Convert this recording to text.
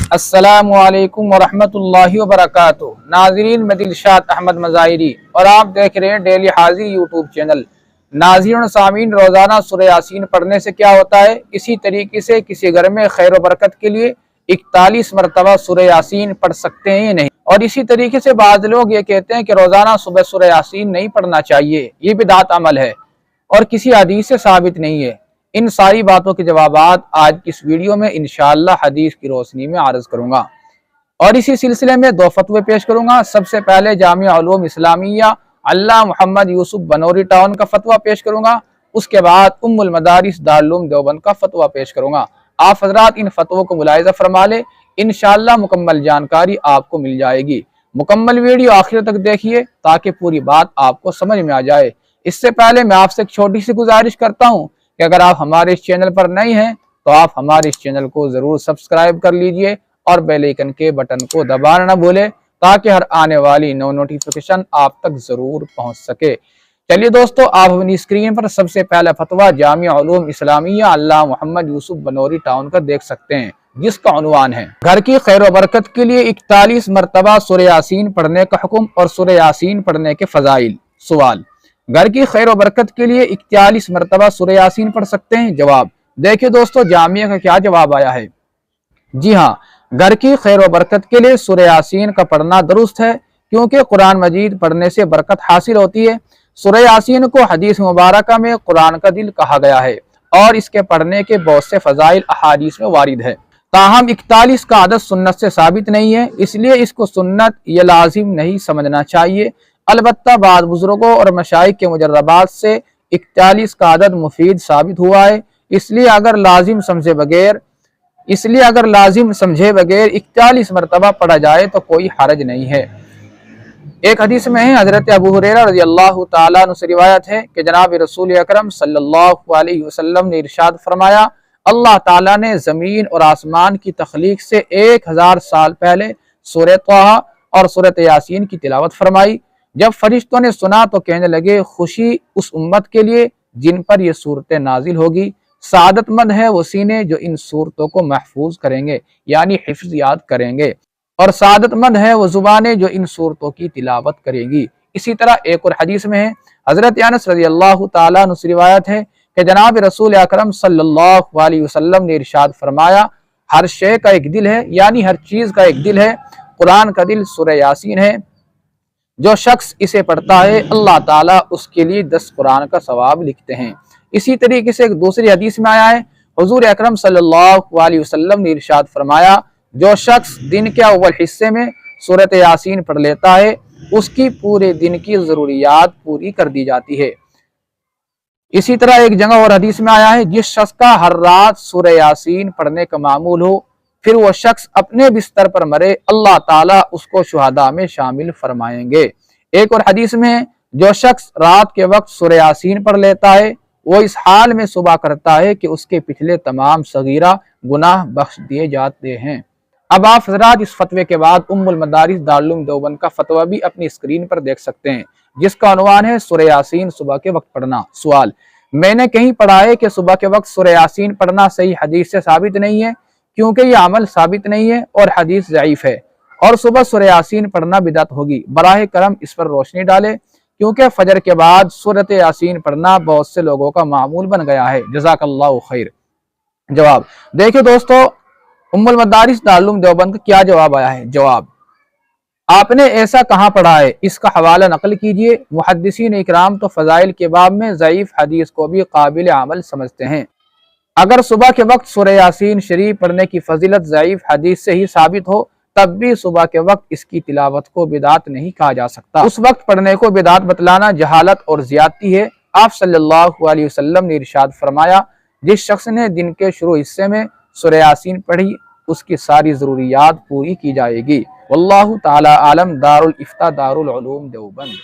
अस्सलामु अलैकुम वरहमतुल्लाहि वबरकातुहू। नाज़रीन, मैं दिलशाद अहमद मज़ाहिरी और आप देख रहे हैं डेली हाजिर यूट्यूब चैनल। नाज़रीन और सामीन, रोज़ाना सूरह यासीन पढ़ने से क्या होता है? इसी तरीके से किसी घर में खैर व बरकत के लिए 41 मरतबा सूरह यासीन पढ़ सकते हैं या नहीं। और इसी तरीके से बाज़ लोग ये कहते हैं कि रोज़ाना सुबह सूरह यासीन नहीं पढ़ना चाहिए, ये बिदअत अमल है और किसी हदीस से साबित नहीं है। इन सारी बातों के जवाबात आज की इस वीडियो में इंशाअल्लाह हदीस की रोशनी में आरज करूंगा और इसी सिलसिले में 2 फतवे पेश करूंगा। सबसे पहले जामिया उलूम इस्लामिया अल्लामा मोहम्मद यूसुफ बनोरी टाउन का फतवा पेश करूंगा। उसके बाद उम्मुल मदारिस दारुल उलूम देवबंद का फतवा पेश करूंगा। आप हजरात इन फतवों को मुलाहिजा फरमा ले, इंशाअल्लाह मुकम्मल जानकारी आपको मिल जाएगी। मुकम्मल वीडियो आखिर तक देखिए ताकि पूरी बात आपको समझ में आ जाए। इससे पहले मैं आपसे एक छोटी सी गुजारिश करता हूँ कि अगर आप हमारे इस चैनल पर नए हैं तो आप हमारे इस चैनल को जरूर सब्सक्राइब कर लीजिए और बेल आइकन के बटन को दबाना न भूलें ताकि हर आने वाली नोटिफिकेशन आप तक जरूर पहुंच सके। चलिए दोस्तों, आप अपनी स्क्रीन पर सबसे पहला फतवा जामिया उलूम इस्लामिया अल्लामा मोहम्मद यूसुफ बनोरी टाउन का देख सकते हैं, जिसका उन्वान है घर की खैर व बरकत के लिए 41 मरतबा सूरह यासीन पढ़ने का हुक्म और सूरह यासीन पढ़ने के फजाइल। सवाल, घर की खैर व बरकत के लिए 41 मरतबा सूरह यासीन पढ़ सकते हैं? जवाब देखिए दोस्तों, जामिया का क्या जवाब आया है। जी हाँ, घर की खैर व बरकत के लिए सूरह यासीन का पढ़ना दुरुस्त है क्योंकि कुरान मजीद पढ़ने से बरकत हासिल होती है। सूरह यासीन को हदीस मुबारका में कुरान का दिल कहा गया है और इसके पढ़ने के बहुत से फजाइल अहादीस में वारिद है। ताहम 41 का आदत सुन्नत से साबित नहीं है, इसलिए इसको सुन्नत या लाजिम नहीं समझना चाहिए। अलबत्ता बाद बुजुर्गों और मशाइख के मुजर्रबात से 41 का आदद मुफीद साबित हुआ है, इसलिए अगर लाजिम समझे बगैर 41 मरतबा पढ़ा जाए तो कोई हरज नहीं है। एक हदीस में है, हजरत अबू हुरैरा रज़ियल्लाहु ताला अन्हु से रिवायत है कि जनाब रसूल अकरम सल्लल्लाहु अलैहि वसल्लम ने इरशाद फरमाया, अल्लाह ताला ने जमीन और आसमान की तख्लीक से 1000 साल पहले सूरह तहा और सूरह यासीन की तिलावत फरमाई। जब फरिश्तों ने सुना तो कहने लगे, खुशी उस उम्मत के लिए जिन पर ये सूरतें नाजिल होगी। सादतमंद है वो सीने जो इन सूरतों को महफूज करेंगे, यानी हिफ्ज याद करेंगे, और सादतमंद है वो जुबानें जो इन सूरतों की तिलावत करेंगी। इसी तरह एक और हदीस में है, हजरत अनस रज़ियल्लाहु ताला अन्हु से रिवायत है कि जनाब रसूल अकरम सल्लल्लाहु अलैहि वसल्लम ने इरशाद फरमाया, हर शे का एक दिल है, यानी हर चीज का एक दिल है। कुरान का दिल सूरह यासीन है। जो शख्स इसे पढ़ता है अल्लाह ताला उसके लिए 10 कुरान का सवाब लिखते हैं। इसी तरीके से एक दूसरी हदीस में आया है, हुजूर अकरम सल्लल्लाहु अलैहि वसल्लम ने इरशाद फरमाया, जो शख्स दिन के अव्वल हिस्से में सूरत यासीन पढ़ लेता है उसकी पूरे दिन की जरूरियात पूरी कर दी जाती है। इसी तरह एक जगह और हदीस में आया है, जिस शख्स का हर रात सूरह यासीन पढ़ने का मामूल हो फिर वो शख्स अपने बिस्तर पर मरे, अल्लाह ताला उसको शुहदा में शामिल फरमाएंगे। एक और हदीस में, जो शख्स रात के वक्त सूरह यासीन पढ़ लेता है वो इस हाल में सुबह करता है कि उसके पिछले तमाम सगीरा गुनाह बख्श दिए जाते हैं। अब आप हजरात इस फतवे के बाद उम्मुल मदारिस दारुल उलूम देवबंद का फतवा भी अपनी स्क्रीन पर देख सकते हैं, जिसका उन्वान है सूरह यासीन सुबह के वक्त पढ़ना। सवाल, मैंने कहीं पढ़ा है कि सुबह के वक्त सूरह यासीन पढ़ना सही हदीस से साबित नहीं है क्योंकि यह अमल साबित नहीं है और हदीस ज़ईफ है और सुबह सूरह यासीन पढ़ना बिदअत होगी। बराह करम इस पर रोशनी डाले क्योंकि फजर के बाद सूरत यासीन पढ़ना बहुत से लोगों का मामूल बन गया है। जज़ाकल्लाहु खैर। जवाब देखिए दोस्तों, उम्मुल मदारिस दारुल उलूम देवबंद का क्या जवाब आया है। जवाब, आपने ऐसा कहाँ पढ़ा है, इसका हवाला नकल कीजिए। मुहद्दिसीन इकराम तो फजाइल के बाब में ज़ईफ हदीस को भी काबिल अमल समझते हैं। अगर सुबह के वक्त सूरह यासीन शरीफ पढ़ने की फजीलत ज़ईफ हदीस से ही साबित हो तब भी सुबह के वक्त इसकी तिलावत को बिदात नहीं कहा जा सकता। उस वक्त पढ़ने को बिदात बतलाना जहालत और ज्यादती है। आप सल्लल्लाहु अलैहि वसल्लम ने इरशाद फरमाया, जिस शख्स ने दिन के शुरू हिस्से में सूरह यासीन पढ़ी उसकी सारी जरूरियात पूरी की जाएगी। वल्लाहु ताला आलम। दारुल इफ्ता दारुल उलूम देवबंद।